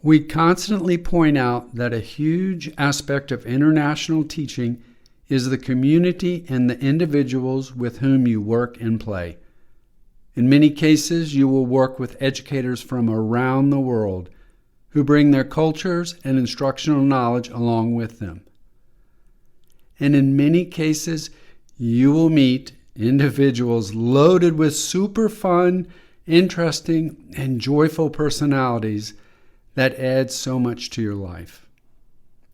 We constantly point out that a huge aspect of international teaching is the community and the individuals with whom you work and play. In many cases, you will work with educators from around the world who bring their cultures and instructional knowledge along with them. And in many cases, you will meet individuals loaded with super fun, interesting, and joyful personalities that add so much to your life.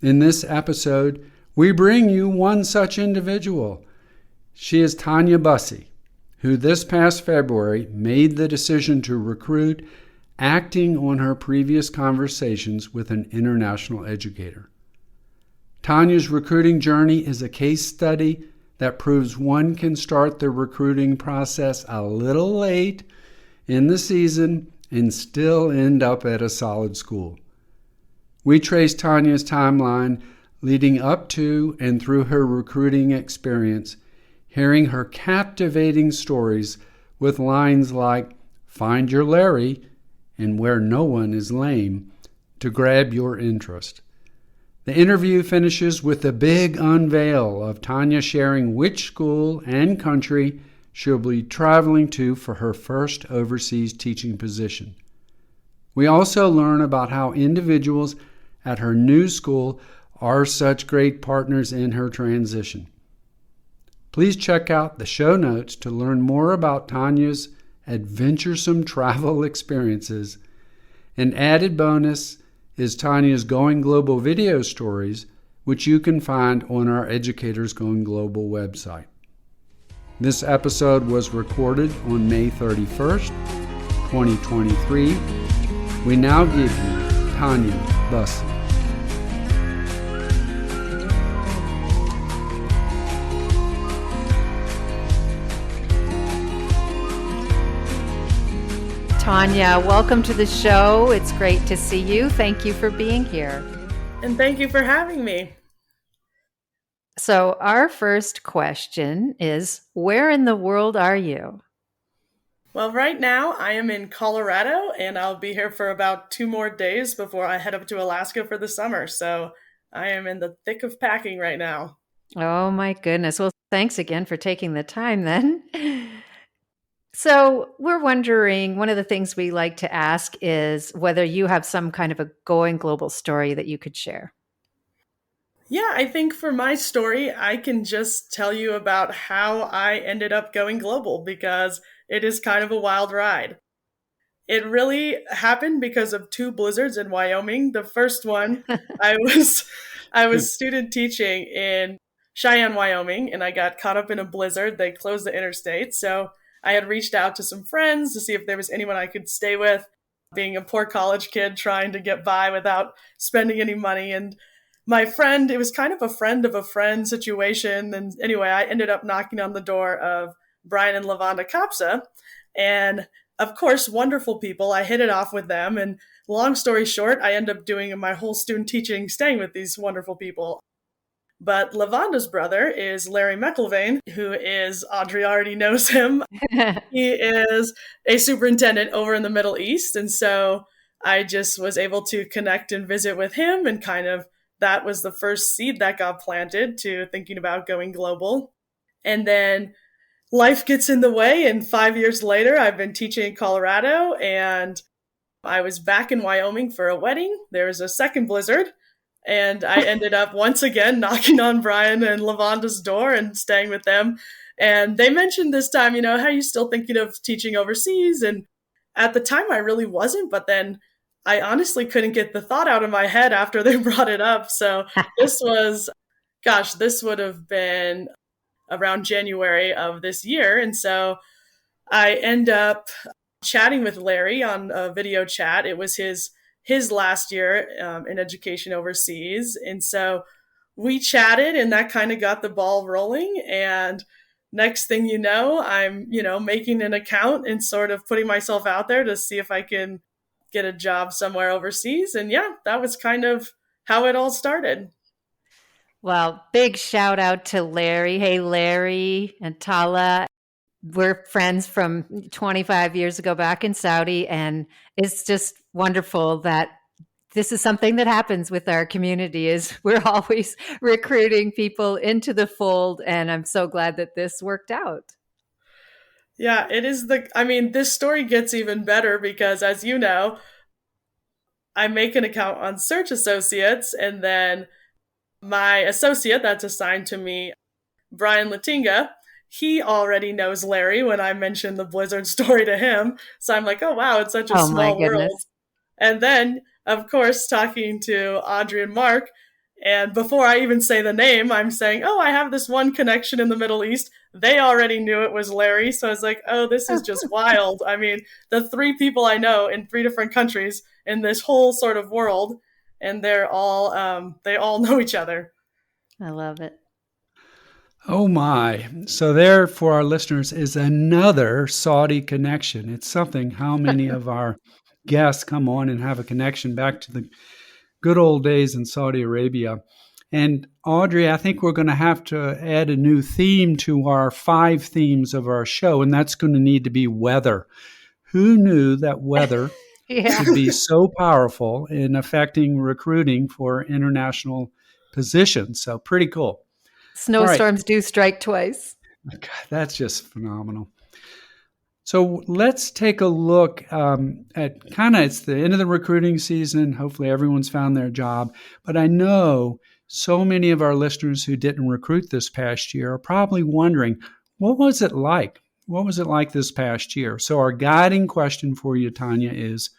In this episode, we bring you one such individual. She is Tonya Busse, who this past February made the decision to recruit, acting on her previous conversations with an international educator. Tonya's recruiting journey is a case study that proves one can start the recruiting process a little late in the season and still end up at a solid school. We trace Tonya's timeline leading up to and through her recruiting experience, hearing her captivating stories with lines like, "Find your Larry," and "Where no one is lame," to grab your interest. The interview finishes with the big unveil of Tonya sharing which school and country she'll be traveling to for her first overseas teaching position. We also learn about how individuals at her new school are such great partners in her transition. Please check out the show notes to learn more about Tonya's adventuresome travel experiences. An added bonus is Tonya's Going Global video stories, which you can find on our Educators Going Global website. This episode was recorded on May 31st, 2023. We now give you Tonya Busse. Tonya, welcome to the show. It's great to see you. Thank you for being here. And thank you for having me. So our first question is, where in the world are you? Well, right now I am in Colorado, and I'll be here for about 2 more days before I head up to Alaska for the summer. So I am in the thick of packing right now. Oh my goodness. Well, thanks again for taking the time then. So we're wondering, one of the things we like to ask is whether you have some kind of a going global story that you could share. Yeah, I think for my story, I can just tell you about how I ended up going global because it is kind of a wild ride. It really happened because of 2 blizzards in Wyoming. The first one, I was student teaching in Cheyenne, Wyoming, and I got caught up in a blizzard. They closed the interstate, so I had reached out to some friends to see if there was anyone I could stay with, being a poor college kid trying to get by without spending any money. And my friend, it was kind of a friend situation. And anyway, I ended up knocking on the door of Brian and Lavonda Kapsa. And of course, wonderful people. I hit it off with them. And long story short, I ended up doing my whole student teaching, staying with these wonderful people. But Lavonda's brother is Larry McIlvaine, who is, Audrey already knows him. He is a superintendent over in the Middle East. And so I just was able to connect and visit with him, and kind of that was the first seed that got planted to thinking about going global. And then life gets in the way. And 5 years later, I've been teaching in Colorado, and I was back in Wyoming for a wedding. There was a second blizzard. And I ended up once again knocking on Brian and Lavonda's door and staying with them. And they mentioned this time, how are you still thinking of teaching overseas? And at the time, I really wasn't. But then I honestly couldn't get the thought out of my head after they brought it up. So this would have been around January of this year. And so I end up chatting with Larry on a video chat. It was his last year in education overseas. And so we chatted, and that kind of got the ball rolling. And next thing you know, I'm, making an account and sort of putting myself out there to see if I can get a job somewhere overseas. And yeah, that was kind of how it all started. Well, big shout out to Larry. Hey, Larry and Tala. We're friends from 25 years ago back in Saudi, and it's just wonderful that this is something that happens with our community is we're always recruiting people into the fold. And I'm so glad that this worked out. Yeah, it is this story gets even better because, as you know, I make an account on Search Associates, and then my associate that's assigned to me, Brian Latinga, he already knows Larry when I mentioned the Blizzard story to him. So I'm like, oh, wow, it's such a Oh my small goodness. world. And then, of course, talking to Audrey and Mark, and before I even say the name, I'm saying, oh, I have this one connection in the Middle East. They already knew it was Larry. So I was like, oh, this is just wild. I mean, the three people I know in three different countries in this whole sort of world, and they all know each other. I love it. Oh my. So there for our listeners is another Saudi connection. It's something how many of our guests come on and have a connection back to the good old days in Saudi Arabia. And Audrey, I think we're going to have to add a new theme to our 5 themes of our show, and that's going to need to be weather. Who knew that weather could be so powerful in affecting recruiting for international positions? So pretty cool. Snowstorms do strike twice. God, that's just phenomenal. So let's take a look at it's the end of the recruiting season. Hopefully everyone's found their job. But I know so many of our listeners who didn't recruit this past year are probably wondering, what was it like? What was it like this past year? So our guiding question for you, Tonya, is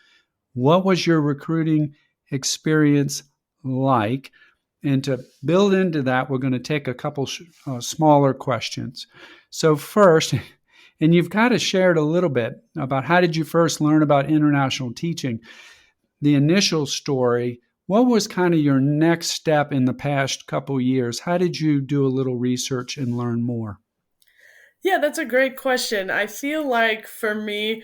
what was your recruiting experience like? And to build into that, we're going to take a couple smaller questions. So first, and you've kind of shared a little bit about how did you first learn about international teaching, the initial story. What was kind of your next step in the past couple years? How did you do a little research and learn more? Yeah, that's a great question. I feel like for me,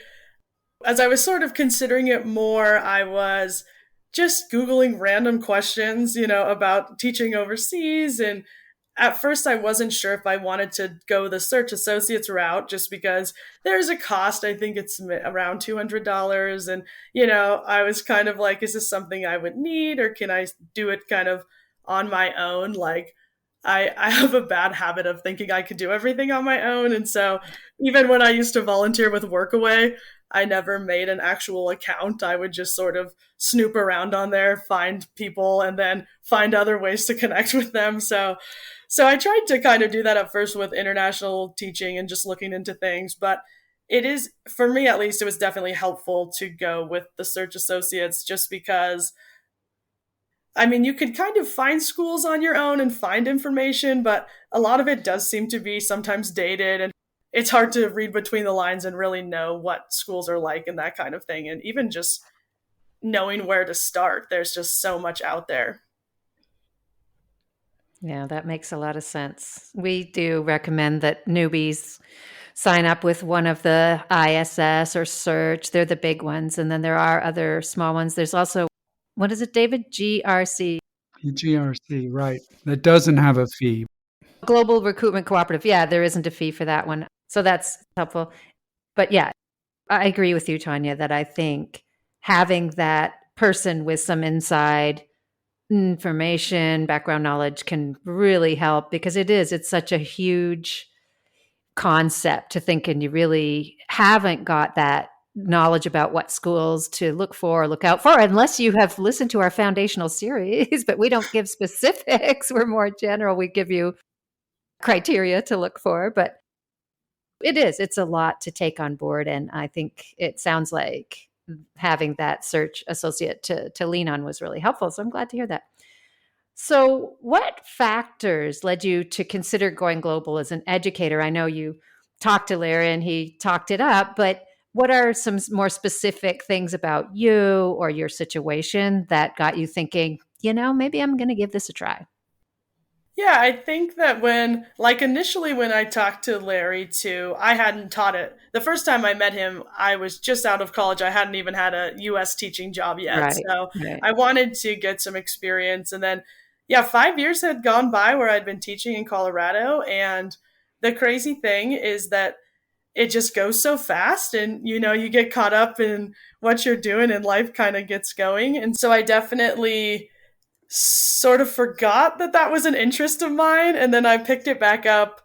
as I was sort of considering it more, I was just Googling random questions, about teaching overseas. And at first, I wasn't sure if I wanted to go the Search Associates route just because there's a cost. I think it's around $200. And, I was kind of like, is this something I would need, or can I do it kind of on my own? Like, I have a bad habit of thinking I could do everything on my own. And so even when I used to volunteer with Workaway, I never made an actual account. I would just sort of snoop around on there, find people, and then find other ways to connect with them. So I tried to kind of do that at first with international teaching and just looking into things. But it is, for me at least, it was definitely helpful to go with the Search Associates just because, you could kind of find schools on your own and find information, but a lot of it does seem to be sometimes dated, and it's hard to read between the lines and really know what schools are like and that kind of thing. And even just knowing where to start, there's just so much out there. Yeah, that makes a lot of sense. We do recommend that newbies sign up with one of the ISS or Search. They're the big ones. And then there are other small ones. There's also, what is it, David? GRC. GRC, right. That doesn't have a fee. Global Recruitment Cooperative. Yeah, there isn't a fee for that one. So that's helpful. But yeah, I agree with you, Tonya, that I think having that person with some inside information, background knowledge can really help because it's such a huge concept to think, and you really haven't got that knowledge about what schools to look for or look out for unless you have listened to our foundational series. But we don't give specifics. We're more general. We give you criteria to look for, but it's a lot to take on board. And I think it sounds like having that Search associate to lean on was really helpful. So I'm glad to hear that. So what factors led you to consider going global as an educator? I know you talked to Larry and he talked it up, but what are some more specific things about you or your situation that got you thinking, maybe I'm going to give this a try? Yeah, I think that initially when I talked to Larry too, I hadn't taught it. The first time I met him, I was just out of college. I hadn't even had a US teaching job yet. Right, So right. I wanted to get some experience. And then, 5 years had gone by where I'd been teaching in Colorado. And the crazy thing is that it just goes so fast, and you get caught up in what you're doing and life kind of gets going. And so I definitely sort of forgot that that was an interest of mine, and then I picked it back up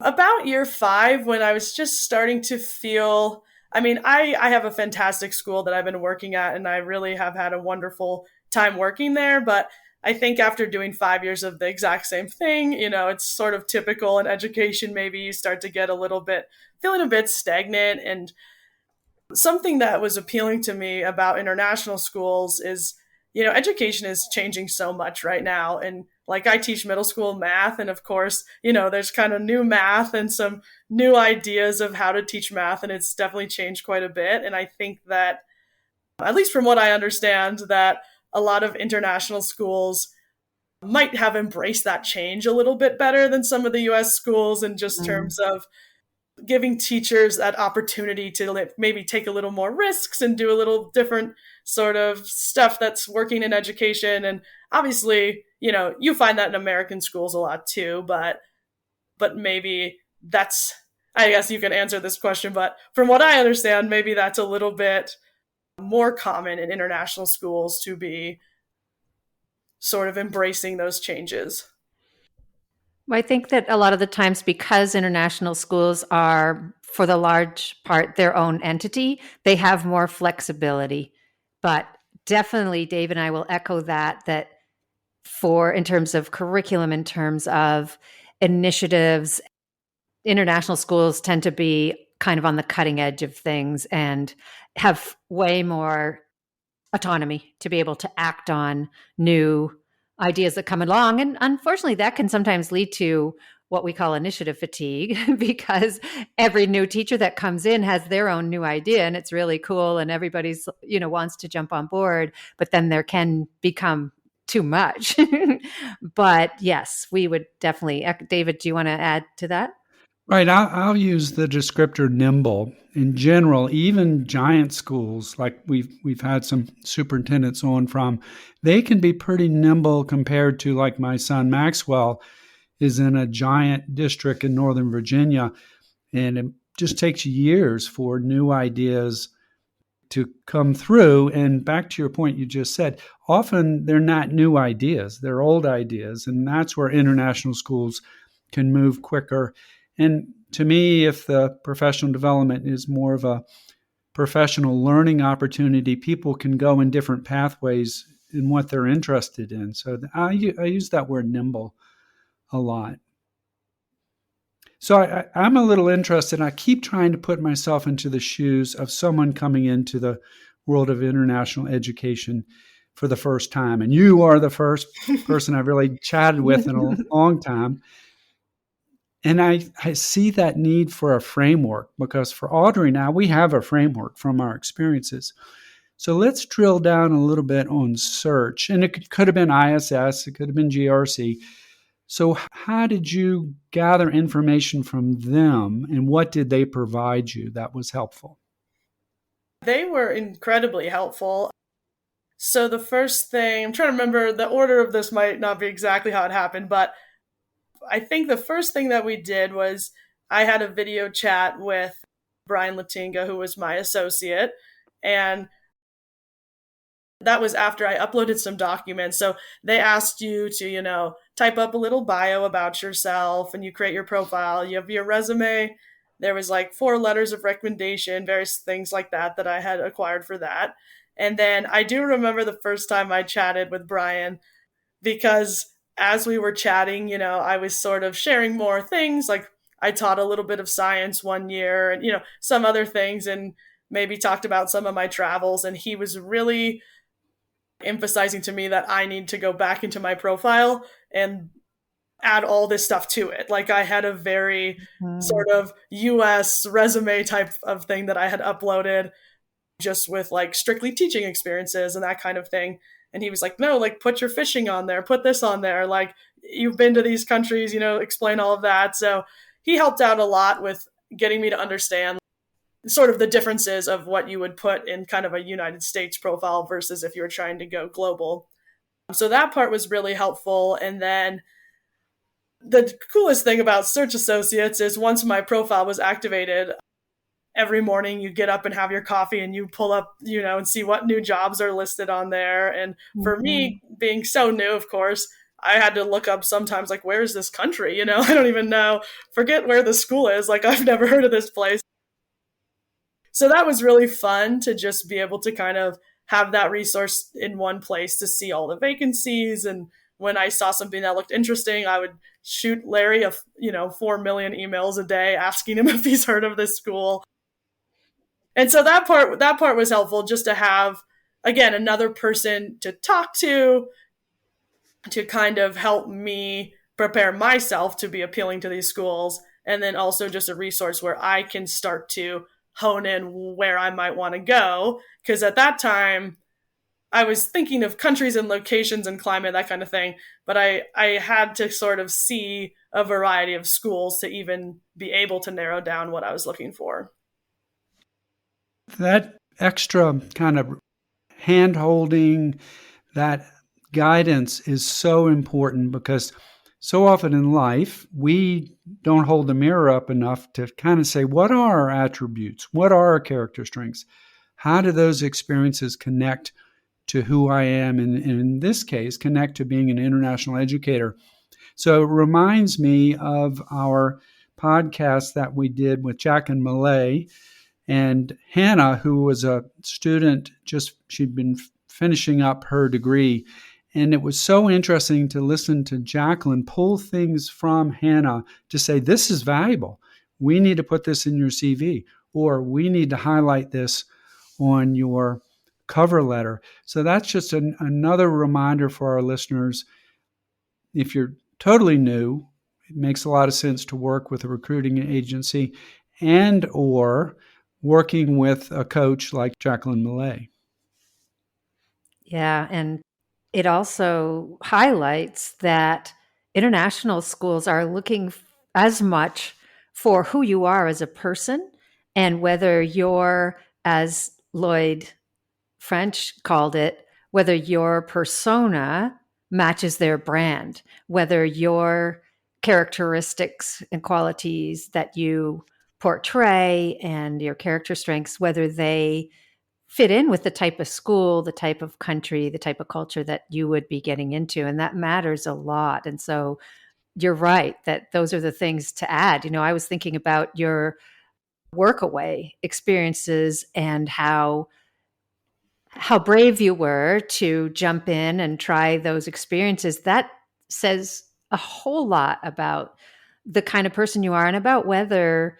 about year 5 when I was just starting to feel. I mean, I have a fantastic school that I've been working at, and I really have had a wonderful time working there. But I think after doing 5 years of the exact same thing, it's sort of typical in education. Maybe you start to get feeling a bit stagnant. And something that was appealing to me about international schools is, education is changing so much right now. And like, I teach middle school math, and of course, there's kind of new math and some new ideas of how to teach math, and it's definitely changed quite a bit. And I think that, at least from what I understand, that a lot of international schools might have embraced that change a little bit better than some of the US schools, in just terms of giving teachers that opportunity to maybe take a little more risks and do a little different sort of stuff that's working in education. And obviously, you find that in American schools a lot too, but maybe that's, I guess you can answer this question, but from what I understand, maybe that's a little bit more common in international schools to be sort of embracing those changes. Well, I think that a lot of the times, because international schools are, for the large part, their own entity, they have more flexibility. But definitely, Dave and I will echo that in terms of curriculum, in terms of initiatives, international schools tend to be kind of on the cutting edge of things and have way more autonomy to be able to act on new ideas that come along. And unfortunately, that can sometimes lead to what we call initiative fatigue, because every new teacher that comes in has their own new idea, and it's really cool, and everybody's, wants to jump on board, but then there can become too much. But yes, we would definitely. David, do you want to add to that? Right. I'll use the descriptor nimble. In general, even giant schools, like we've had some superintendents on from, they can be pretty nimble compared to, like, my son Maxwell is in a giant district in Northern Virginia, and it just takes years for new ideas to come through. And back to your point you just said, often they're not new ideas, they're old ideas, and that's where international schools can move quicker. And to me, if the professional development is more of a professional learning opportunity, people can go in different pathways in what they're interested in. So I use that word nimble a lot. So I'm a little interested. I keep trying to put myself into the shoes of someone coming into the world of international education for the first time. And you are the first person I've really chatted with in a long time. And I see that need for a framework, because for Audrey now, we have a framework from our experiences. So let's drill down a little bit on search. And it could have been ISS, it could have been GRC. So how did you gather information from them, and what did they provide you that was helpful? They were incredibly helpful. So the first thing, I'm trying to remember, the order of this might not be exactly how it happened, but I think the first thing that we did was I had a video chat with Brian Latinga, who was my associate, and that was after I uploaded some documents. So they asked you to, type up a little bio about yourself, and you create your profile. You have your resume. There was like 4 letters of recommendation, various things like that I had acquired for that. And then I do remember the first time I chatted with Brian, because as we were chatting, I was sort of sharing more things. Like, I taught a little bit of science one year, and, some other things, and maybe talked about some of my travels. And he was really emphasizing to me that I need to go back into my profile and add all this stuff to it. Like, I had a very sort of US resume type of thing that I had uploaded, just with like strictly teaching experiences and that kind of thing. And he was like, no, like, put your fishing on there, put this on there. Like, you've been to these countries, explain all of that. So he helped out a lot with getting me to understand sort of the differences of what you would put in kind of a United States profile versus if you were trying to go global. So that part was really helpful. And then the coolest thing about Search Associates is once my profile was activated, every morning you get up and have your coffee and you pull up, and see what new jobs are listed on there. And for me, being so new, of course, I had to look up sometimes, like, where is this country? I don't even know. Forget where the school is. Like, I've never heard of this place. So that was really fun to just be able to kind of have that resource in one place to see all the vacancies. And when I saw something that looked interesting, I would shoot Larry 4 million emails a day asking him if he's heard of this school. And so that part was helpful, just to have, again, another person to talk to kind of help me prepare myself to be appealing to these schools. And then also just a resource where I can start to hone in where I might want to go. Because at that time, I was thinking of countries and locations and climate, that kind of thing. But I had to sort of see a variety of schools to even be able to narrow down what I was looking for. That extra kind of hand-holding, that guidance is so important, because so often in life, we don't hold the mirror up enough to kind of say, what are our attributes? What are our character strengths? How do those experiences connect to who I am? And in this case, connect to being an international educator. So it reminds me of our podcast that we did with Jacqueline Millay. And Hannah, who was a student, she'd been finishing up her degree. And it was so interesting to listen to Jacqueline pull things from Hannah to say, this is valuable. We need to put this in your CV, or we need to highlight this on your cover letter. So that's just another reminder for our listeners. If you're totally new, it makes a lot of sense to work with a recruiting agency and or working with a coach like Jacqueline Millay. Yeah, and it also highlights that international schools are looking as much for who you are as a person, and whether you're, as Lloyd French called it, whether your persona matches their brand, whether your characteristics and qualities that you portray and your character strengths, whether they fit in with the type of school, the type of country, the type of culture that you would be getting into. And that matters a lot. And so you're right that those are the things to add. I was thinking about your workaway experiences and how brave you were to jump in and try those experiences. That says a whole lot about the kind of person you are and about whether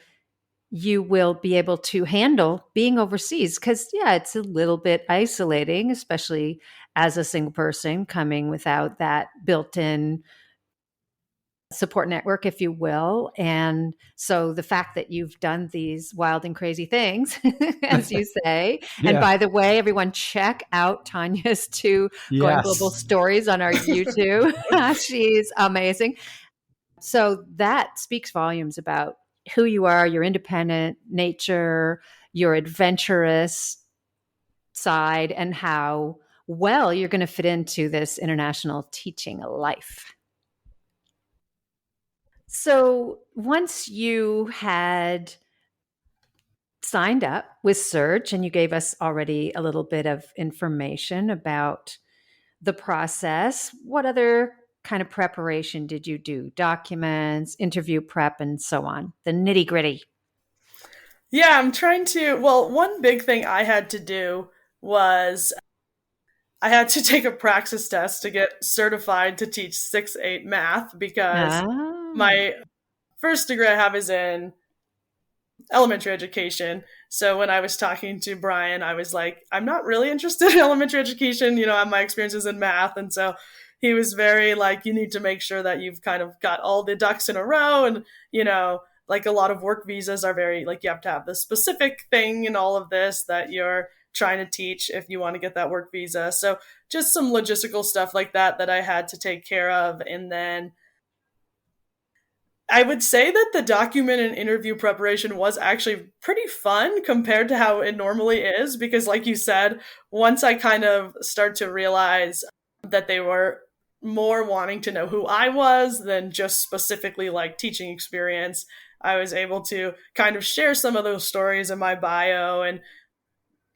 you will be able to handle being overseas. Because, yeah, it's a little bit isolating, especially as a single person coming without that built-in support network, if you will. And so the fact that you've done these wild and crazy things, as you say, Yeah. And by the way, everyone check out Tonya's two Going Global stories on our YouTube. She's amazing. So that speaks volumes about who you are, your independent nature, your adventurous side, and how well you're going to fit into this international teaching life. So once you had signed up with Search, and you gave us already a little bit of information about the process, what other kind of preparation did you do? Documents, interview prep, and so on, the nitty gritty. Yeah, one big thing I had to do was I had to take a praxis test to get certified to teach 6-8 math, because my first degree I have is in elementary education. So when I was talking to Brian, I was like, I'm not really interested in elementary education. I have my experiences in math. And so he was very like, you need to make sure that you've kind of got all the ducks in a row. And, like a lot of work visas are very like, you have to have the specific thing in all of this that you're trying to teach if you want to get that work visa. So just some logistical stuff like that I had to take care of. And then I would say that the document and interview preparation was actually pretty fun compared to how it normally is, because like you said, once I kind of start to realize that they were more wanting to know who I was than just specifically like teaching experience. I was able to kind of share some of those stories in my bio, and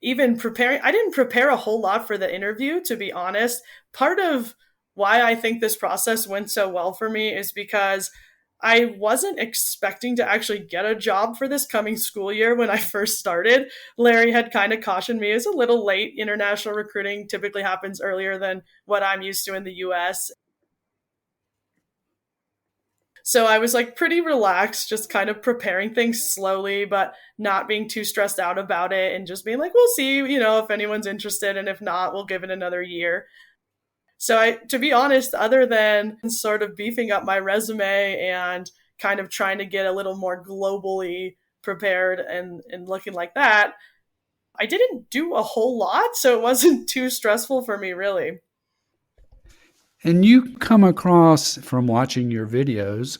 even preparing. I didn't prepare a whole lot for the interview, to be honest. Part of why I think this process went so well for me is because I wasn't expecting to actually get a job for this coming school year when I first started. Larry had kind of cautioned me it's a little late. International recruiting typically happens earlier than what I'm used to in the US. So I was like pretty relaxed, just kind of preparing things slowly, but not being too stressed out about it, and just being like, we'll see, if anyone's interested. And if not, we'll give it another year. So to be honest, other than sort of beefing up my resume and kind of trying to get a little more globally prepared and looking like that, I didn't do a whole lot. So it wasn't too stressful for me, really. And you come across, from watching your videos,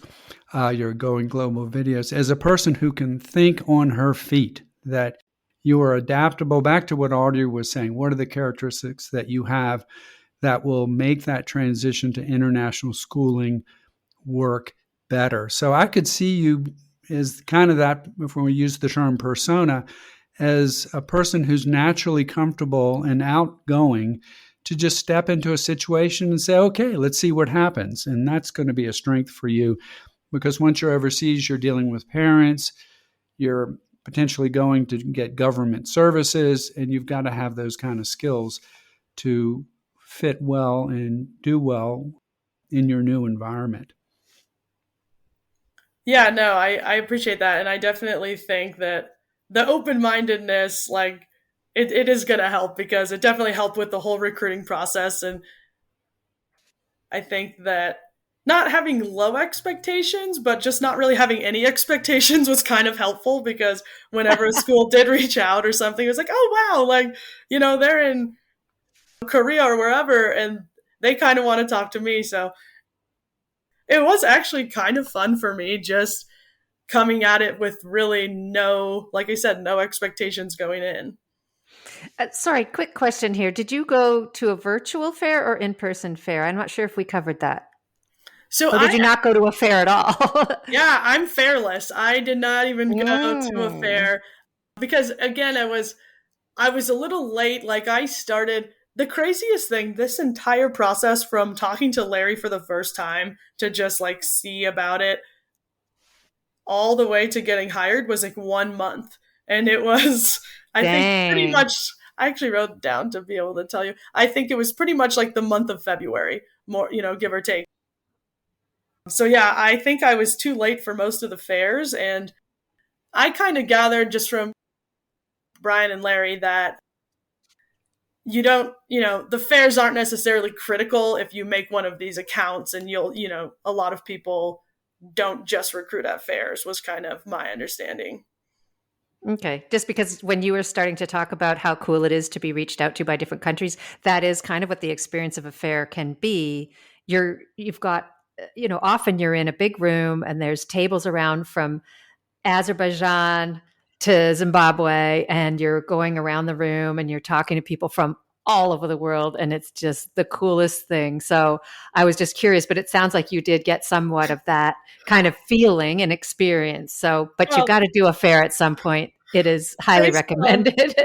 your Going Global videos, as a person who can think on her feet, that you are adaptable. Back to what Audrey was saying, what are the characteristics that you have that will make that transition to international schooling work better? So I could see you as kind of that, if we use the term persona, as a person who's naturally comfortable and outgoing, to just step into a situation and say, okay, let's see what happens. And that's going to be a strength for you, because once you're overseas, you're dealing with parents, you're potentially going to get government services, and you've got to have those kind of skills to fit well and do well in your new environment. Yeah, no, I appreciate that. And I definitely think that the open-mindedness, like, it is going to help, because it definitely helped with the whole recruiting process. And I think that not having low expectations, but just not really having any expectations was kind of helpful, because whenever a school did reach out or something, it was like, oh, wow, like, they're in Korea or wherever, and they kind of want to talk to me. So it was actually kind of fun for me, just coming at it with really like I said, no expectations going in. Sorry, quick question here. Did you go to a virtual fair or in-person fair? I'm not sure if we covered that. So or did you not go to a fair at all? Yeah, I'm fairless. I did not even go to a fair, because again, I was a little late. Like, I started the craziest thing, this entire process, from talking to Larry for the first time to just like see about it, all the way to getting hired, was like 1 month. And it was, I think, pretty much, I actually wrote it down to be able to tell you. I think it was pretty much like the month of February, more, give or take. So yeah, I think I was too late for most of the fairs. And I kind of gathered just from Brian and Larry that you don't, the fairs aren't necessarily critical if you make one of these accounts, and you'll, a lot of people don't just recruit at fairs, was kind of my understanding. Okay. Just because when you were starting to talk about how cool it is to be reached out to by different countries, that is kind of what the experience of a fair can be. You've got, often you're in a big room and there's tables around from Azerbaijan to Zimbabwe, and you're going around the room and you're talking to people from all over the world, and it's just the coolest thing. So I was just curious, but it sounds like you did get somewhat of that kind of feeling and experience. So, but you've got to do a fair at some point. It is highly recommended.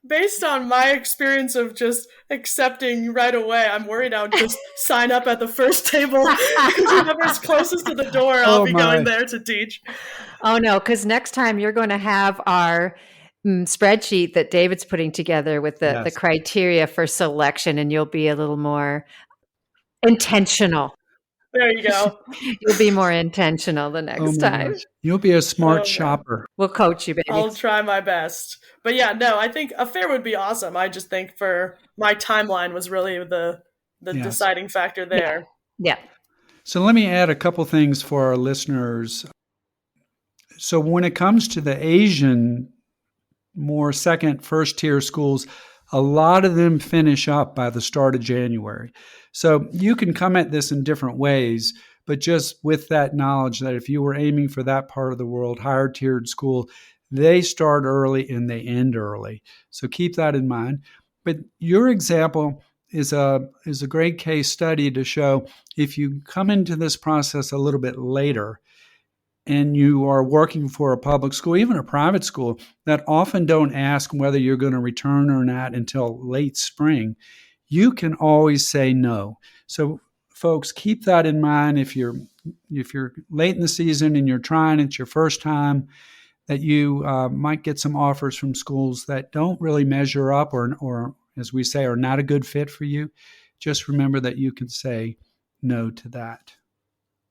Based on my experience of just accepting right away, I'm worried I'll just sign up at the first table. Whoever's closest to the door, I'll be going there to teach. Oh, no, because next time you're going to have our spreadsheet that David's putting together with the criteria for selection, and you'll be a little more intentional. There you go. You'll be more intentional the next time. Gosh. You'll be a smart shopper. We'll coach you, baby. I'll try my best. But yeah, no, I think a fair would be awesome. I just think for my timeline was really the deciding factor there. Yeah. So let me add a couple things for our listeners. So when it comes to the Asian, more second, first tier schools, a lot of them finish up by the start of January. So you can come at this in different ways, but just with that knowledge that if you were aiming for that part of the world, higher tiered school, they start early and they end early. So keep that in mind. But your example is a great case study to show if you come into this process a little bit later and you are working for a public school, even a private school, that often don't ask whether you're going to return or not until late spring, you can always say no. So folks, keep that in mind if you're late in the season and you're trying, it's your first time, that you might get some offers from schools that don't really measure up or, as we say, are not a good fit for you. Just remember that you can say no to that.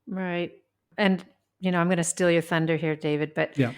Right. And, I'm going to steal your thunder here, David, but yeah.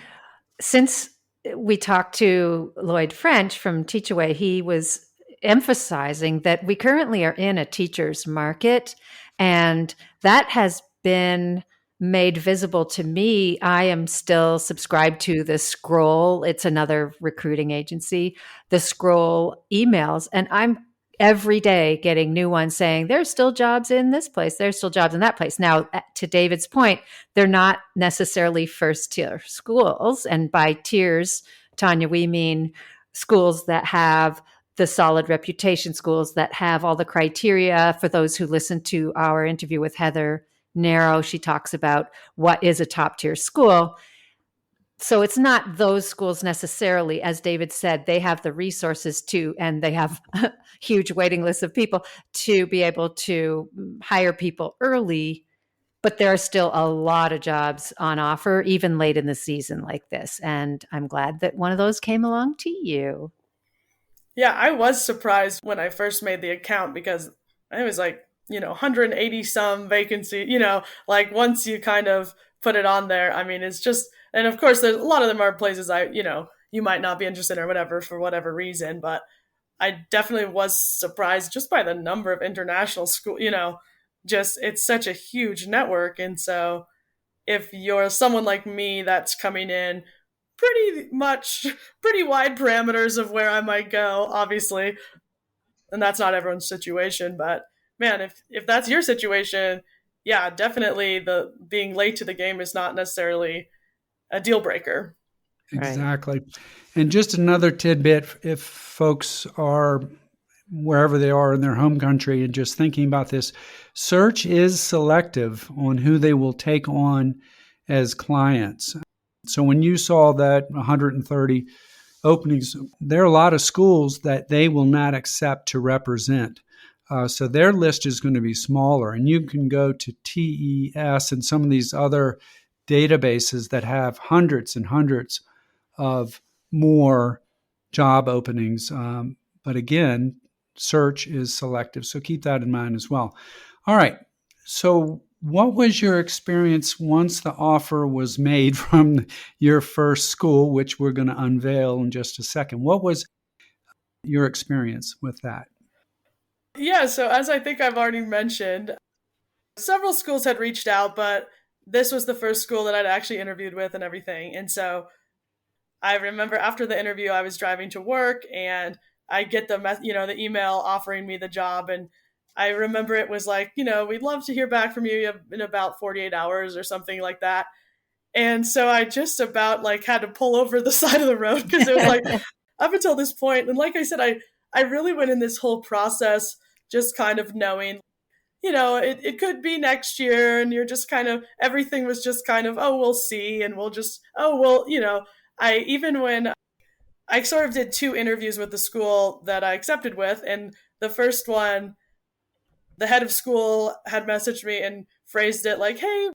Since we talked to Lloyd French from Teachaway, he was emphasizing that we currently are in a teacher's market, and that has been made visible to me. I am still subscribed to the Scroll. It's another recruiting agency, the Scroll emails, and I'm every day getting new ones saying there's still jobs in this place, there's still jobs in that place. Now, to David's point, they're not necessarily first tier schools. And by tiers, Tonya, we mean schools that have the solid reputation, schools that have all the criteria. For those who listen to our interview with Heather Narrow, she talks about what is a top tier school. So it's not those schools necessarily. As David said, they have the resources to, and they have a huge waiting list of people to be able to hire people early, but there are still a lot of jobs on offer, even late in the season like this. And I'm glad that one of those came along to you. Yeah, I was surprised when I first made the account because it was like, 180 some vacancy, like once you kind of put it on there, I mean, it's just, and of course, there's a lot of them are places you might not be interested in or whatever for whatever reason, but I definitely was surprised just by the number of international school, just it's such a huge network. And so if you're someone like me that's coming in pretty wide parameters of where I might go, obviously, and that's not everyone's situation, but man, if that's your situation, yeah, definitely the being late to the game is not necessarily a deal breaker. Exactly. Right. And just another tidbit, if folks are wherever they are in their home country and just thinking about this, search is selective on who they will take on as clients. So when you saw that 130 openings, there are a lot of schools that they will not accept to represent. So their list is going to be smaller. And you can go to TES and some of these other databases that have hundreds and hundreds of more job openings. But again, search is selective. So keep that in mind as well. All right. So what was your experience once the offer was made from your first school, which we're going to unveil in just a second? What was your experience with that? Yeah, so as I think I've already mentioned, several schools had reached out, but this was the first school that I'd actually interviewed with and everything. And so I remember after the interview, I was driving to work and I get the email offering me the job. And I remember it was like, we'd love to hear back from you in about 48 hours or something like that. And so I just about had to pull over the side of the road because it was like up until this point. And like I said, I really went in this whole process just kind of knowing, it could be next year. And you're just kind of, everything was just kind of, oh, we'll see. And when I sort of did 2 interviews with the school that I accepted with. And the first one, the head of school had messaged me and phrased it like, hey,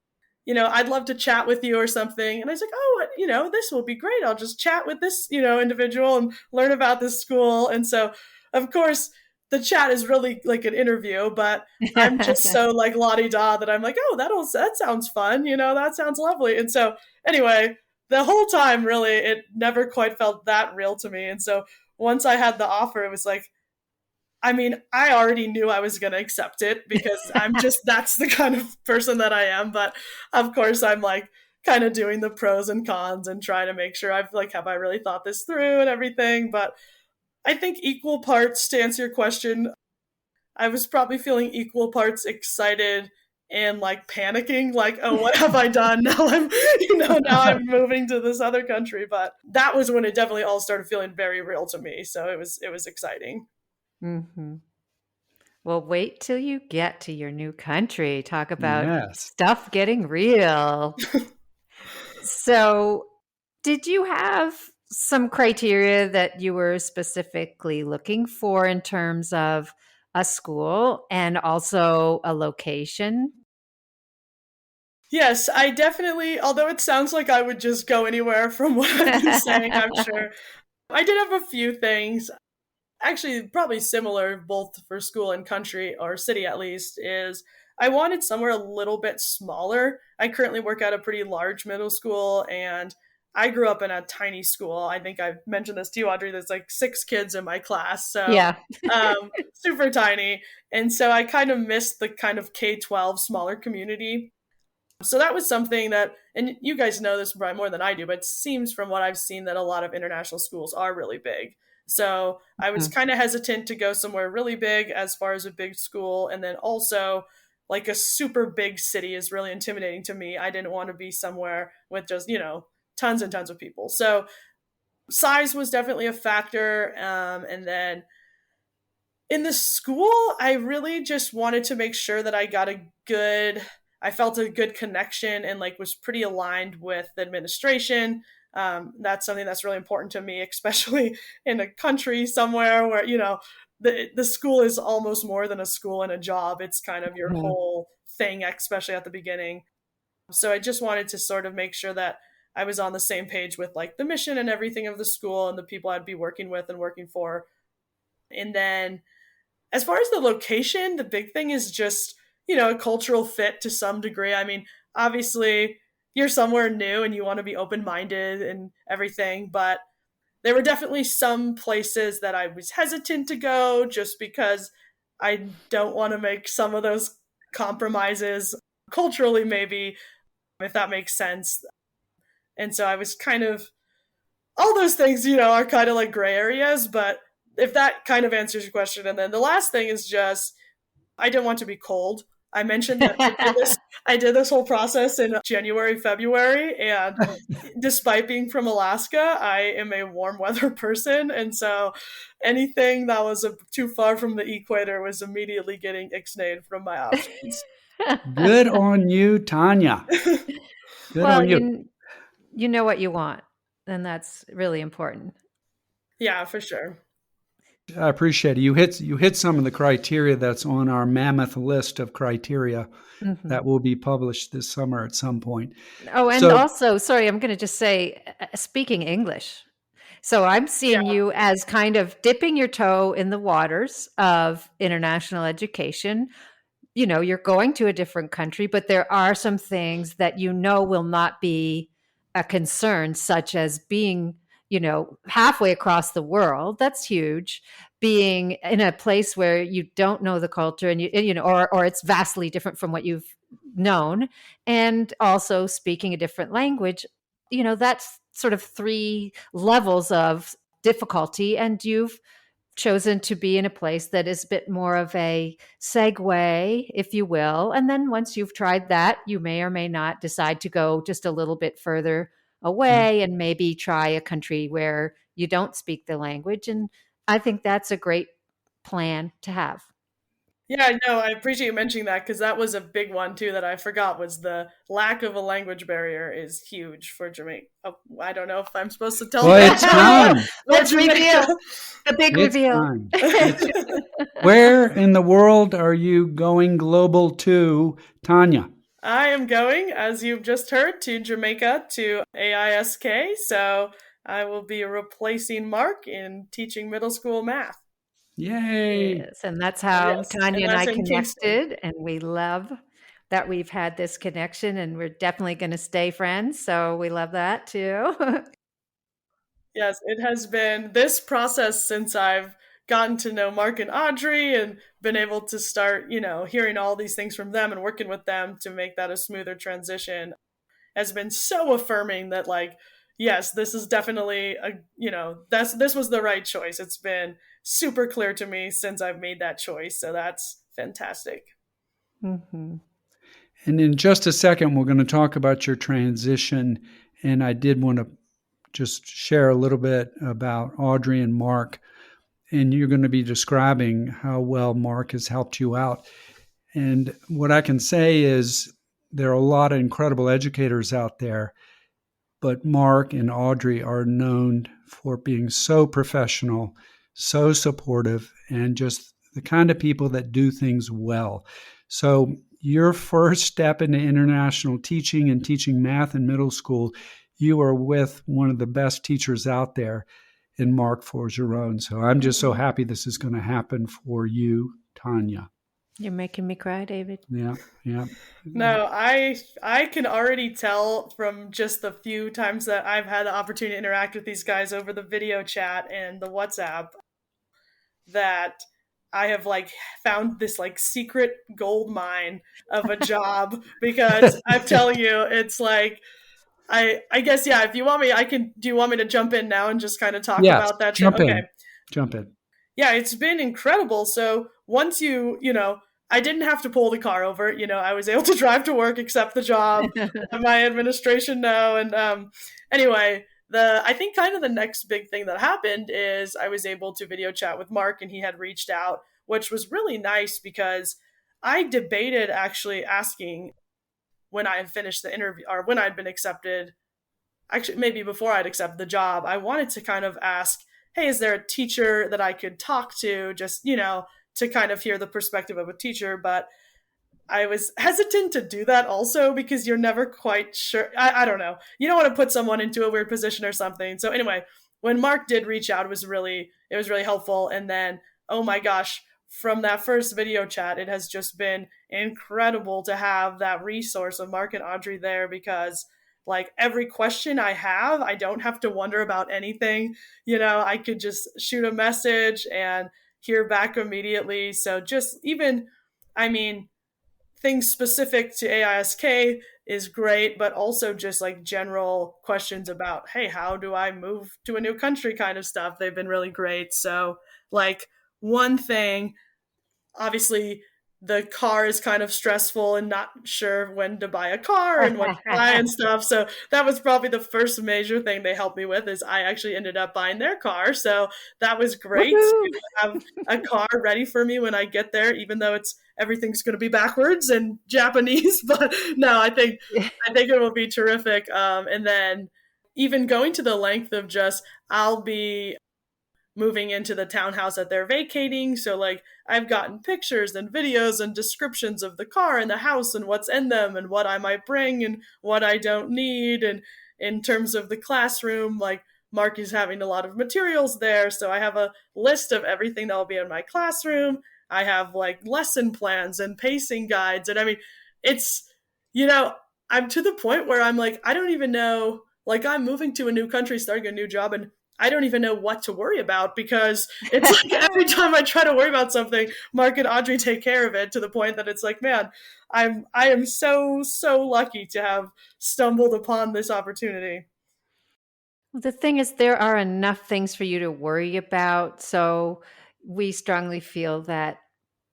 I'd love to chat with you or something. And I was like, oh, this will be great. I'll just chat with this, individual and learn about this school. And so, of course, the chat is really like an interview, but I'm just so la-di-da that I'm like, oh, that sounds fun. That sounds lovely. And so anyway, the whole time, really, it never quite felt that real to me. And so once I had the offer, it was like, I mean, I already knew I was going to accept it because that's the kind of person that I am. But of course, I'm kind of doing the pros and cons and trying to make sure have I really thought this through and everything. But I think equal parts, to answer your question, I was probably feeling equal parts excited and panicking, oh, what have I done? Now I'm moving to this other country. But that was when it definitely all started feeling very real to me. So it was exciting. Mm-hmm. Well, wait till you get to your new country. Talk about Yes. stuff getting real. So, did you have some criteria that you were specifically looking for in terms of a school and also a location? Yes, I definitely, although it sounds like I would just go anywhere from what I've been saying, I'm sure. I did have a few things, actually probably similar both for school and country, or city at least, is I wanted somewhere a little bit smaller. I currently work at a pretty large middle school, and I grew up in a tiny school. I think I've mentioned this to you, Audrey. There's like 6 kids in my class, so Yeah. super tiny. And so I kind of missed the kind of K-12 smaller community. So that was something that, and you guys know this probably more than I do, but it seems from what I've seen that a lot of international schools are really big. So I was kind of hesitant to go somewhere really big as far as a big school. And then also, like a super big city is really intimidating to me. I didn't want to be somewhere with just, tons and tons of people. So size was definitely a factor. And then in the school, I really just wanted to make sure that I felt a good connection and like was pretty aligned with the administration. That's something that's really important to me, especially in a country somewhere where, the school is almost more than a school and a job. It's kind of your whole thing, especially at the beginning. So I just wanted to sort of make sure that I was on the same page with like the mission and everything of the school and the people I'd be working with and working for. And then as far as the location, the big thing is just, a cultural fit to some degree. I mean, obviously, you're somewhere new and you want to be open-minded and everything, but there were definitely some places that I was hesitant to go just because I don't want to make some of those compromises culturally, maybe, if that makes sense. And so I was kind of, all those things, are kind of like gray areas, but if that kind of answers your question. And then the last thing is just, I didn't want to be cold. I mentioned that I did this whole process in January, February, and despite being from Alaska, I am a warm weather person. And so anything that was too far from the equator was immediately getting ixnayed from my options. Good on you, Tonya. Good on you. You know what you want, and that's really important. Yeah, for sure. I appreciate it. You hit some of the criteria that's on our mammoth list of criteria that will be published this summer at some point. Oh, and also, sorry, I'm going to just say, speaking English. So I'm seeing you as kind of dipping your toe in the waters of international education. You're going to a different country, but there are some things that will not be a concern, such as being halfway across the world. That's huge. Being in a place where you don't know the culture and or it's vastly different from what you've known, and also speaking a different language. That's sort of 3 levels of difficulty, and you've chosen to be in a place that is a bit more of a segue, if you will. And then once you've tried that, you may or may not decide to go just a little bit further away and maybe try a country where you don't speak the language. And I think that's a great plan to have. Yeah, no, I appreciate you mentioning that because that was a big one too that I forgot was the lack of a language barrier is huge for Jamaica. Oh, I don't know if I'm supposed to tell Well, it's time. Let's reveal the big reveal. Where in the world are you going global to, Tonya? I am going, as you've just heard, to Jamaica to AISK. So I will be replacing Mark in teaching middle school math. Yay. Yes, and that's how Tonya and I connected, Kingston. And we love that we've had this connection, and we're definitely going to stay friends, so we love that too. Yes, it has been this process since I've gotten to know Mark and Audrey and been able to start, hearing all these things from them and working with them to make that a smoother transition has been so affirming that yes, this is definitely this was the right choice. It's been super clear to me since I've made that choice. So that's fantastic. And in just a second, we're going to talk about your transition. And I did want to just share a little bit about Audrey and Mark. and you're going to be describing how well Mark has helped you out. And what I can say is there are a lot of incredible educators out there, but Mark and Audrey are known for being so professional, so supportive, and just the kind of people that do things well. So your first step into international teaching and teaching math in middle school, you are with one of the best teachers out there in Mark Forgeron. So I'm just so happy this is going to happen for you, Tonya. You're making me cry, David. Yeah. No, I can already tell from just the few times that I've had the opportunity to interact with these guys over the video chat and the WhatsApp that I have found this secret gold mine of a job because I'm telling you, it's I guess, yeah, if you want me, do you want me to jump in now and just kind of talk about that? Jump in. Yeah, it's been incredible. So once I didn't have to pull the car over. I was able to drive to work, accept the job, let my administration know. And anyway, I think kind of the next big thing that happened is I was able to video chat with Mark, and he had reached out, which was really nice because I debated actually asking when I had finished the interview or when I'd been accepted, actually maybe before I'd accepted the job. I wanted to kind of ask, hey, is there a teacher that I could talk to just, to kind of hear the perspective of a teacher? But I was hesitant to do that also because you're never quite sure. I don't know. You don't want to put someone into a weird position or something. So anyway, when Mark did reach out, it was really helpful. And then, oh my gosh, from that first video chat, it has just been incredible to have that resource of Mark and Audrey there because every question I have, I don't have to wonder about anything. I could just shoot a message and hear back immediately. So just even, things specific to AISK is great, but also just general questions about, hey, how do I move to a new country kind of stuff. They've been really great. So one thing, obviously the car is kind of stressful and not sure when to buy a car and what to buy and stuff. So that was probably the first major thing they helped me with is I actually ended up buying their car. So that was great to have a car ready for me when I get there, even though everything's going to be backwards and Japanese. But no, I think it will be terrific. And then even going to the length of just, I'll be moving into the townhouse that they're vacating. So I've gotten pictures and videos and descriptions of the car and the house and what's in them and what I might bring and what I don't need. And in terms of the classroom, Mark is having a lot of materials there. So I have a list of everything that will be in my classroom. I have lesson plans and pacing guides. And it's, I'm to the point where I'm I don't even know, I'm moving to a new country, starting a new job, and I don't even know what to worry about because it's every time I try to worry about something, Mark and Audrey take care of it to the point that it's man, I am so lucky to have stumbled upon this opportunity. The thing is, there are enough things for you to worry about. So we strongly feel that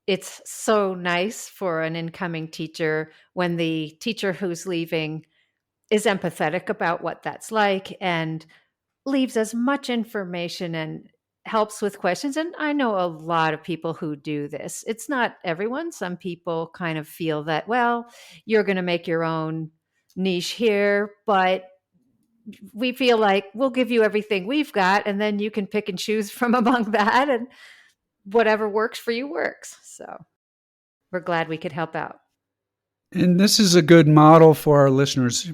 it's so nice for an incoming teacher when the teacher who's leaving is empathetic about what that's like and leaves as much information and helps with questions. And I know a lot of people who do this. It's not everyone. Some people kind of feel that, well, you're going to make your own niche here, but we feel like we'll give you everything we've got, and then you can pick and choose from among that, and whatever works for you works. So we're glad we could help out. And this is a good model for our listeners.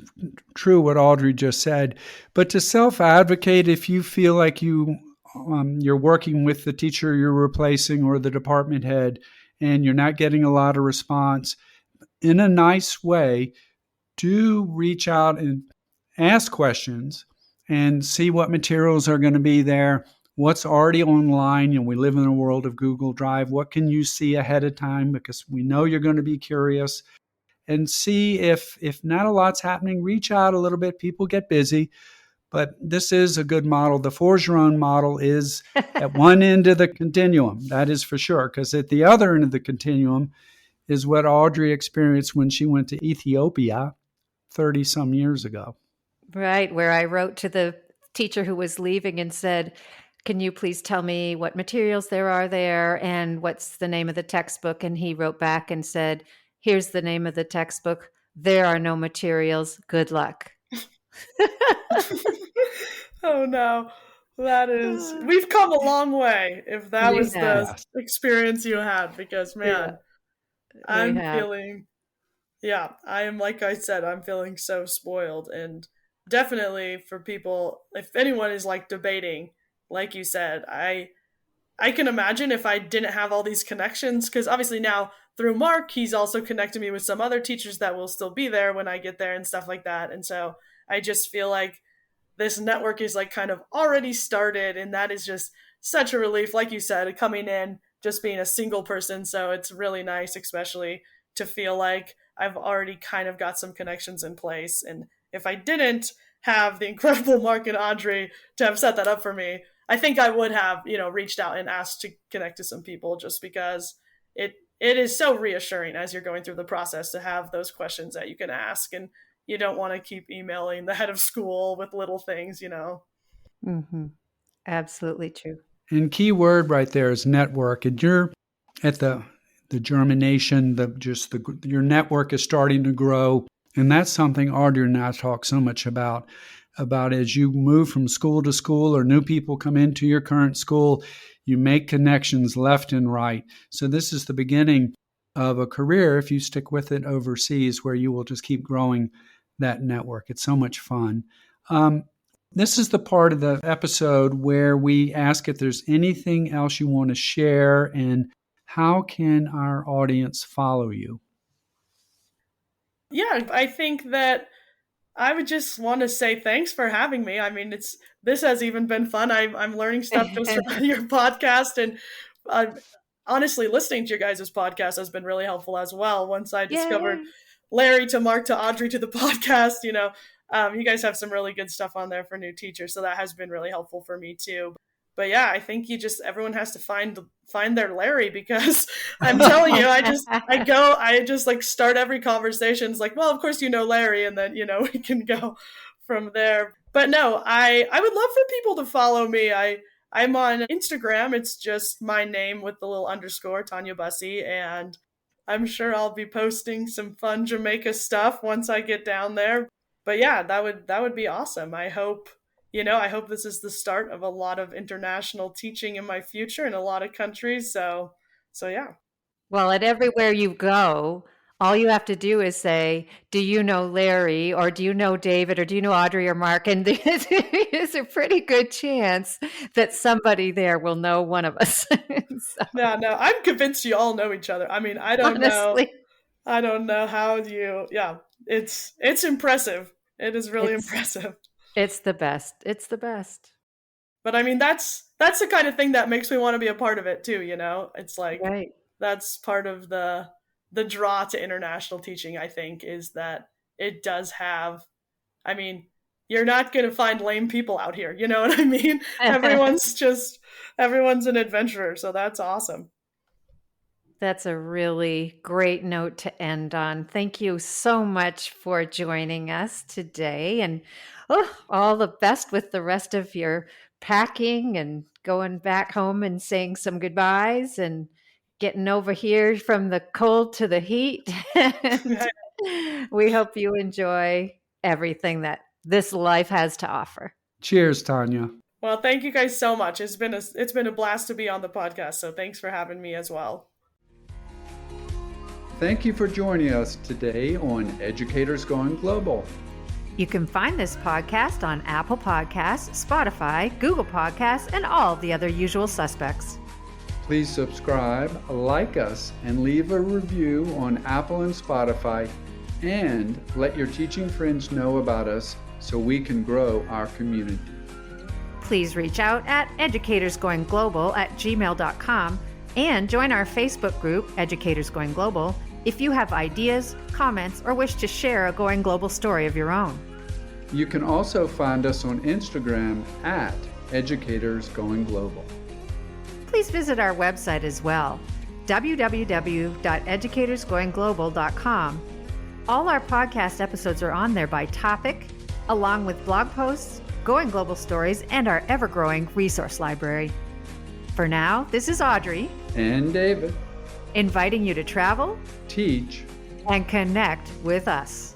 True what Audrey just said, but to self-advocate if you feel like you're working with the teacher you're replacing or the department head and you're not getting a lot of response, in a nice way, do reach out and ask questions and see what materials are going to be there, what's already online. We live in a world of Google Drive. What can you see ahead of time? Because we know you're going to be curious. And see if not a lot's happening, reach out a little bit. People get busy, but this is a good model. The Forgeron model is at one end of the continuum, that is for sure, because at the other end of the continuum is what Audrey experienced when she went to Ethiopia 30-some years ago. Right, where I wrote to the teacher who was leaving and said, can you please tell me what materials there are there and what's the name of the textbook? And he wrote back and said, here's the name of the textbook. There are no materials. Good luck. Oh no. We've come a long way if that was the experience you had, because man, I am, like I said, I'm feeling so spoiled. And definitely for people, if anyone is like debating, like you said, I can imagine if I didn't have all these connections, because obviously now through Mark, he's also connected me with some other teachers that will still be there when I get there and stuff like that. And so I just feel like this network is like kind of already started, and that is just such a relief, like you said, coming in, just being a single person. So it's really nice, especially to feel like I've already kind of got some connections in place. And if I didn't have the incredible Mark and Audrey to have set that up for me, I think I would have, reached out and asked to connect to some people, just because it is so reassuring as you're going through the process to have those questions that you can ask, and you don't want to keep emailing the head of school with little things, Mm-hmm. Absolutely true. And key word right there is network. And you're at the germination, your network is starting to grow. And that's something Audrey and I talk so much about as you move from school to school, or new people come into your current school, you make connections left and right. So this is the beginning of a career, if you stick with it overseas, where you will just keep growing that network. It's so much fun. This is the part of the episode where we ask if there's anything else you want to share, and how can our audience follow you? Yeah, I think that I would just want to say thanks for having me. I mean, this has even been fun. I'm learning stuff just from your podcast, and honestly, listening to your guys' podcast has been really helpful as well. Once I discovered Larry to Mark to Audrey to the podcast, you guys have some really good stuff on there for new teachers, so that has been really helpful for me too. But yeah, I think everyone has to find their Larry, because I'm telling you, I just like start every conversation. It's like, well, of course, Larry, and then, we can go from there. But no, I would love for people to follow me. I'm on Instagram. It's just my name with the little underscore, Tonya Busse, and I'm sure I'll be posting some fun Jamaica stuff once I get down there. But yeah, that would be awesome. I hope this is the start of a lot of international teaching in my future in a lot of countries. So yeah. Well, at everywhere you go, all you have to do is say, do you know Larry, or do you know David, or do you know Audrey or Mark? And there's a pretty good chance that somebody there will know one of us. So. No, I'm convinced you all know each other. I mean, I don't know how it's impressive. It is really impressive. It's the best. It's the best. But I mean, that's the kind of thing that makes me want to be a part of it too. It's like, that's part of the draw to international teaching, I think, is that it does have, I mean, you're not going to find lame people out here. You know what I mean? Everyone's an adventurer. So that's awesome. That's a really great note to end on. Thank you so much for joining us today, and all the best with the rest of your packing and going back home and saying some goodbyes and getting over here from the cold to the heat. We hope you enjoy everything that this life has to offer. Cheers, Tonya. Well, thank you guys so much. It's been a blast to be on the podcast. So thanks for having me as well. Thank you for joining us today on Educators Going Global. You can find this podcast on Apple Podcasts, Spotify, Google Podcasts, and all the other usual suspects. Please subscribe, like us, and leave a review on Apple and Spotify, and let your teaching friends know about us so we can grow our community. Please reach out at educatorsgoingglobal@gmail.com and join our Facebook group, Educators Going Global, if you have ideas, comments, or wish to share a Going Global story of your own. You can also find us on Instagram at Educators Going Global. Please visit our website as well, www.educatorsgoingglobal.com. All our podcast episodes are on there by topic, along with blog posts, Going Global Stories, and our ever-growing resource library. For now, this is Audrey and David, inviting you to travel, teach, and connect with us.